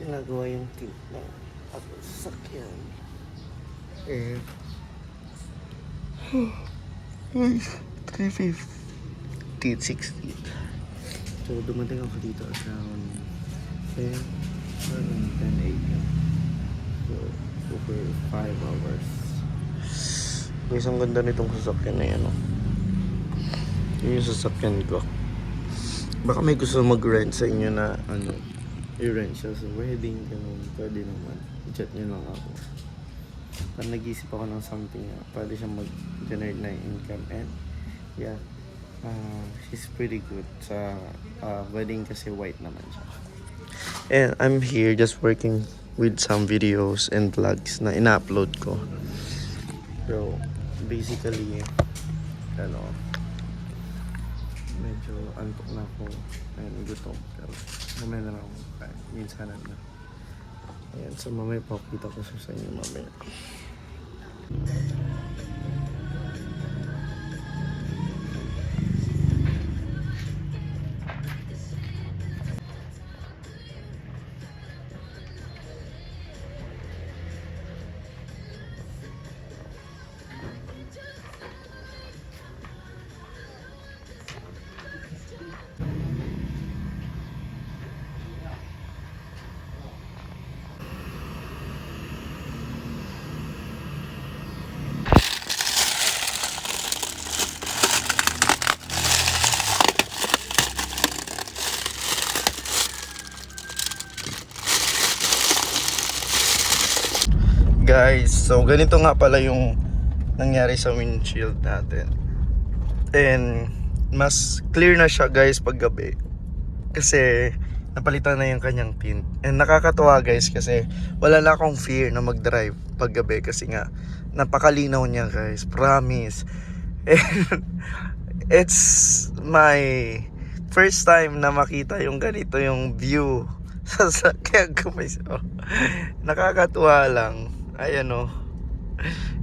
ginagawa yung tint ng sasakyan. And 3:50, 60. So dumating ako dito around 10 a.m. So over 5 hours. Guys, ang ganda nitong sasakyan na yan, oh. Yun yung sasakyan ko. Baka may gusto mag-rent sa inyo na i-rent siya sa wedding, ganun. Pwede naman, i-chat nyo lang ako. Parang nag-isip ako ng something na pwede siyang mag-generate na income. And yeah, she's pretty good sa wedding kasi white naman siya. And I'm here just working with some videos and vlogs na ina-upload ko. So basically, medyo antok na ako. Ayun, gutom. Pero mamaya na lang ako kain. Minsanan na. Ayan, so mamaya pakita ko sa inyo mamaya. Guys, so ganito nga pala yung nangyari sa windshield natin. And mas clear na siya, guys, pag gabi. Kasi napalitan na yung kanyang tint. And nakakatuwa, guys, kasi wala na akong fear na mag-drive pag gabi. Kasi nga, napakalinaw niya, guys. Promise. And it's my first time na makita yung ganito yung view sa sakyan ko. Nakakatuwa lang. Ayan, oh.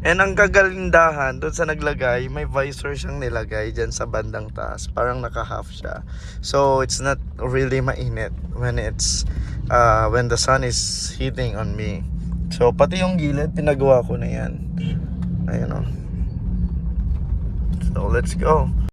And ang kagalindahan doon sa naglagay, may visor siyang nilagay dyan sa bandang taas. Parang naka-half siya. So it's not really mainit when it's when the sun is hitting on me. So pati yung gilid pinagawa ko na yan. Ayan, oh. So let's go.